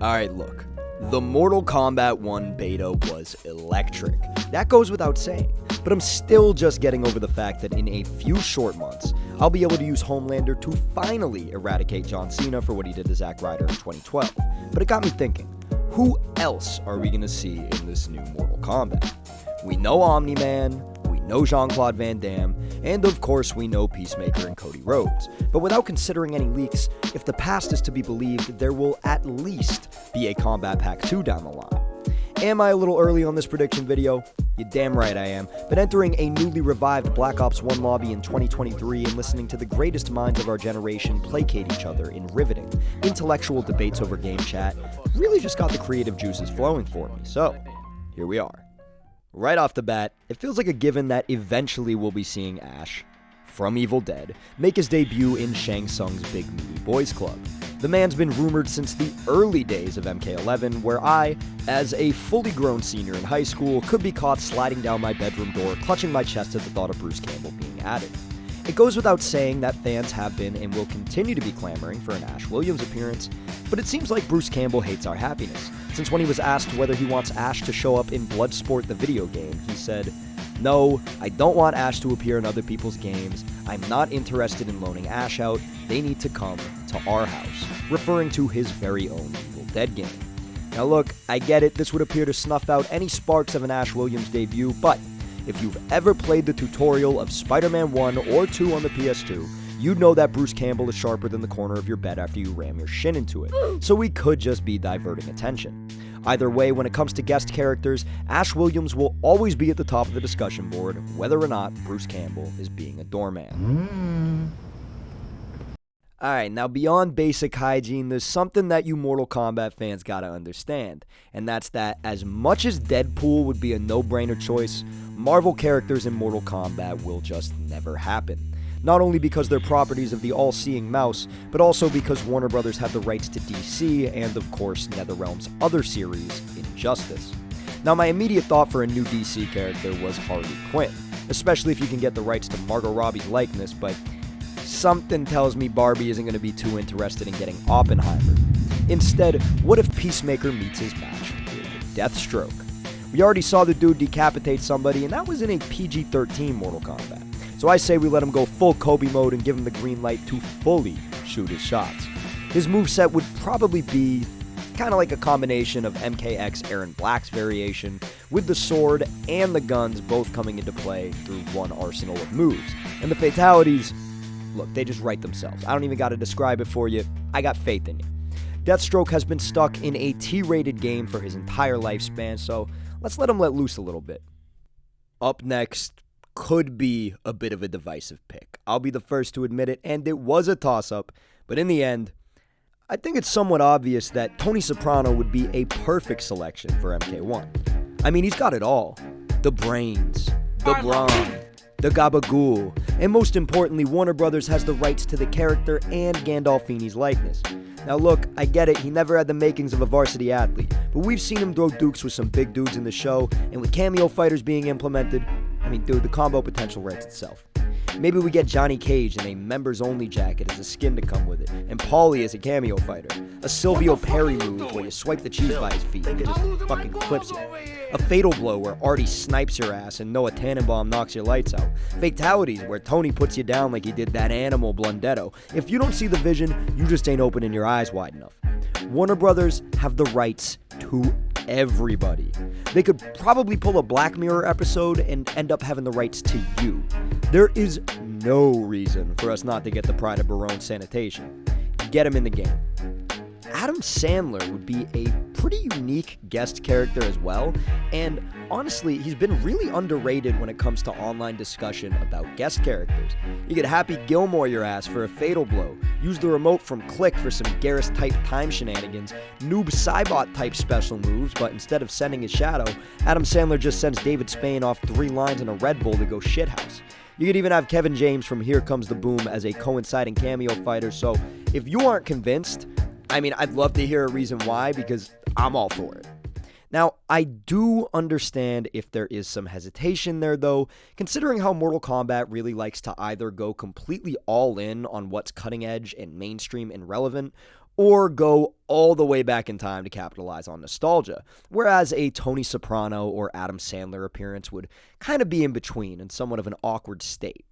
Alright, look. The Mortal Kombat 1 beta was electric. That goes without saying. But I'm still just getting over the fact that in a few short months, I'll be able to use Homelander to finally eradicate John Cena for what he did to Zack Ryder in 2012. But it got me thinking, who else are we going to see in this new Mortal Kombat? We know Omni Man, we know Jean-Claude Van Damme, and of course we know Peacemaker and Cody Rhodes. But without considering any leaks, if the past is to be believed, there will at least be a Kombat Pack 2 down the line. Am I a little early on this prediction video? You're damn right I am, but entering a newly revived Black Ops 1 lobby in 2023 and listening to the greatest minds of our generation placate each other in riveting, intellectual debates over game chat really just got the creative juices flowing for me, so here we are. Right off the bat, it feels like a given that eventually we'll be seeing Ash, from Evil Dead, make his debut in Shang Tsung's Big Movie Boys Club. The man's been rumored since the early days of MK11, where I, as a fully grown senior in high school, could be caught sliding down my bedroom door, clutching my chest at the thought of Bruce Campbell being added. It goes without saying that fans have been and will continue to be clamoring for an Ash Williams appearance, but it seems like Bruce Campbell hates our happiness, since when he was asked whether he wants Ash to show up in Bloodsport the video game, he said, "No, I don't want Ash to appear in other people's games. I'm not interested in loaning Ash out. They need to come to our house," referring to his very own Evil Dead game. Now look, I get it, this would appear to snuff out any sparks of an Ash Williams debut, but if you've ever played the tutorial of Spider-Man 1 or 2 on the PS2, you'd know that Bruce Campbell is sharper than the corner of your bed after you ram your shin into it, so we could just be diverting attention. Either way, when it comes to guest characters, Ash Williams will always be at the top of the discussion board, whether or not Bruce Campbell is being a doorman. Alright, now beyond basic hygiene, there's something that you Mortal Kombat fans gotta understand, and that's that as much as Deadpool would be a no-brainer choice, Marvel characters in Mortal Kombat will just never happen. Not only because they're properties of the all-seeing mouse, but also because Warner Brothers have the rights to DC and, of course, NetherRealm's other series, Injustice. Now, my immediate thought for a new DC character was Harley Quinn, especially if you can get the rights to Margot Robbie's likeness, but something tells me Barbie isn't going to be too interested in getting Oppenheimer. Instead, what if Peacemaker meets his match with Deathstroke? We already saw the dude decapitate somebody, and that was in a PG-13 Mortal Kombat. So I say we let him go full Kobe mode and give him the green light to fully shoot his shots. His moveset would probably be kind of like a combination of MKX Aaron Black's variation, with the sword and the guns both coming into play through one arsenal of moves. And the fatalities, look, they just write themselves. I don't even got to describe it for you. I got faith in you. Deathstroke has been stuck in a T-rated game for his entire lifespan, so let's let him let loose a little bit. Up next could be a bit of a divisive pick. I'll be the first to admit it, and it was a toss-up, but in the end, I think it's somewhat obvious that Tony Soprano would be a perfect selection for MK1. I mean, he's got it all. The brains, the brawn, the gabagool, and most importantly, Warner Brothers has the rights to the character and Gandolfini's likeness. Now look, I get it, he never had the makings of a varsity athlete, but we've seen him throw dukes with some big dudes in the show, and with cameo fighters being implemented, I mean, dude, the combo potential writes itself. Maybe we get Johnny Cage in a members-only jacket as a skin to come with it, and Paulie as a cameo fighter. A Silvio Perry move where you swipe the cheese by his feet and he just fucking clips you. A fatal blow where Artie snipes your ass and Noah Tannenbaum knocks your lights out. Fatalities where Tony puts you down like he did that animal Blundetto. If you don't see the vision, you just ain't opening your eyes wide enough. Warner Brothers have the rights to everybody. They could probably pull a Black Mirror episode and end up having the rights to you. There is no reason for us not to get the Pride of Barone Sanitation. Get him in the game. Adam Sandler would be a pretty unique guest character as well, and honestly, he's been really underrated when it comes to online discussion about guest characters. You could Happy Gilmore your ass for a fatal blow, use the remote from Click for some Garrus-type time shenanigans, Noob Saibot-type special moves, but instead of sending his shadow, Adam Sandler just sends David Spain off 3 lines in a Red Bull to go shithouse. You could even have Kevin James from Here Comes the Boom as a coinciding cameo fighter, so if you aren't convinced, I mean, I'd love to hear a reason why, because I'm all for it. Now, I do understand if there is some hesitation there, though, considering how Mortal Kombat really likes to either go completely all in on what's cutting edge and mainstream and relevant, or go all the way back in time to capitalize on nostalgia, whereas a Tony Soprano or Adam Sandler appearance would kind of be in between in somewhat of an awkward state.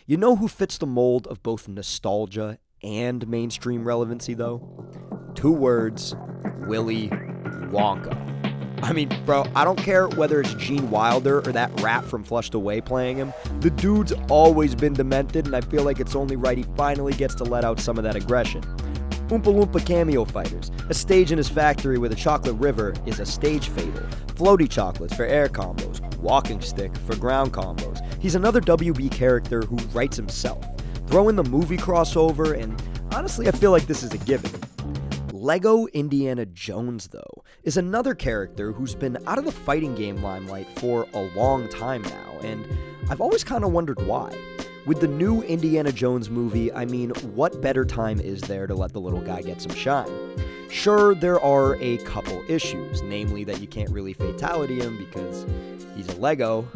You know who fits the mold of both nostalgia and mainstream relevancy, though? 2 words: Willy Wonka. I mean, bro, I don't care whether it's Gene Wilder or that rat from Flushed Away playing him. The dude's always been demented, and I feel like it's only right he finally gets to let out some of that aggression. Oompa Loompa cameo fighters. A stage in his factory with a chocolate river is a stage fatal. Floaty chocolates for air combos. Walking stick for ground combos. He's another WB character who writes himself. Throw in the movie crossover, and honestly, I feel like this is a given. Lego Indiana Jones, though, is another character who's been out of the fighting game limelight for a long time now, and I've always kind of wondered why. With the new Indiana Jones movie, I mean, what better time is there to let the little guy get some shine? Sure, there are a couple issues, namely that you can't really fatality him because he's a Lego.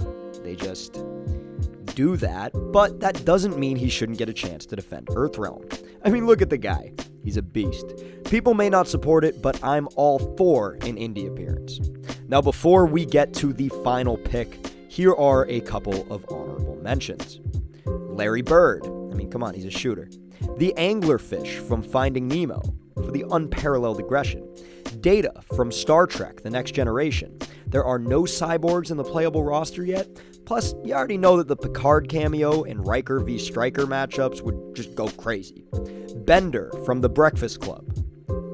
They just do that, but that doesn't mean he shouldn't get a chance to defend Earthrealm. I mean, look at the guy. He's a beast. People may not support it, but I'm all for an indie appearance. Now, before we get to the final pick, here are a couple of honorable mentions. Larry Bird. I mean, come on, he's a shooter. The anglerfish from Finding Nemo for the unparalleled aggression. Data from Star Trek: The Next Generation. There are no cyborgs in the playable roster yet. Plus, you already know that the Picard cameo and Riker v. Stryker matchups would just go crazy. Bender from The Breakfast Club.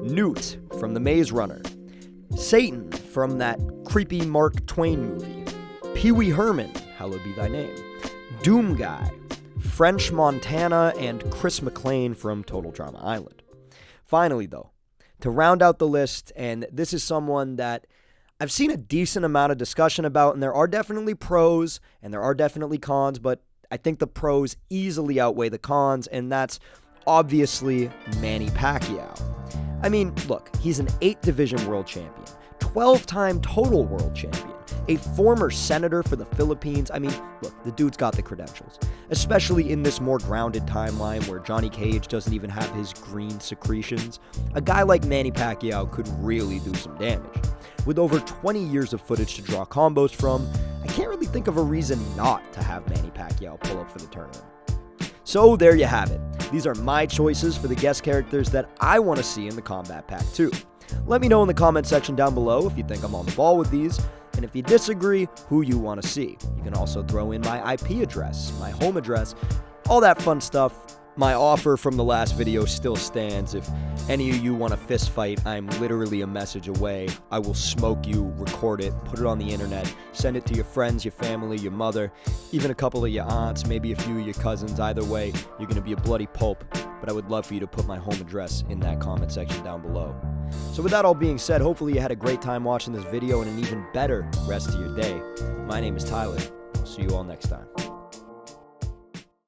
Newt from The Maze Runner. Satan from that creepy Mark Twain movie. Pee Wee Herman, hallowed be thy name. Doom Guy. French Montana, and Chris McClane from Total Drama Island. Finally, though, to round out the list, and this is someone that I've seen a decent amount of discussion about, and there are definitely pros and there are definitely cons, but I think the pros easily outweigh the cons, and that's obviously Manny Pacquiao. I mean, look, he's an 8-division world champion, 12-time total world champion, a former senator for the Philippines. I mean, look, the dude's got the credentials, especially in this more grounded timeline where Johnny Cage doesn't even have his green secretions. A guy like Manny Pacquiao could really do some damage. With over 20 years of footage to draw combos from, I can't really think of a reason not to have Manny Pacquiao pull up for the tournament. So there you have it. These are my choices for the guest characters that I want to see in the Kombat Pack 2. Let me know in the comment section down below if you think I'm on the ball with these, and if you disagree, who you want to see. You can also throw in my IP address, my home address, all that fun stuff. My offer from the last video still stands. If any of you want a fist fight, I'm literally a message away. I will smoke you, record it, put it on the internet, send it to your friends, your family, your mother, even a couple of your aunts, maybe a few of your cousins. Either way, you're going to be a bloody pulp, but I would love for you to put my home address in that comment section down below. So with that all being said, hopefully you had a great time watching this video and an even better rest of your day. My name is Tyler. I'll see you all next time.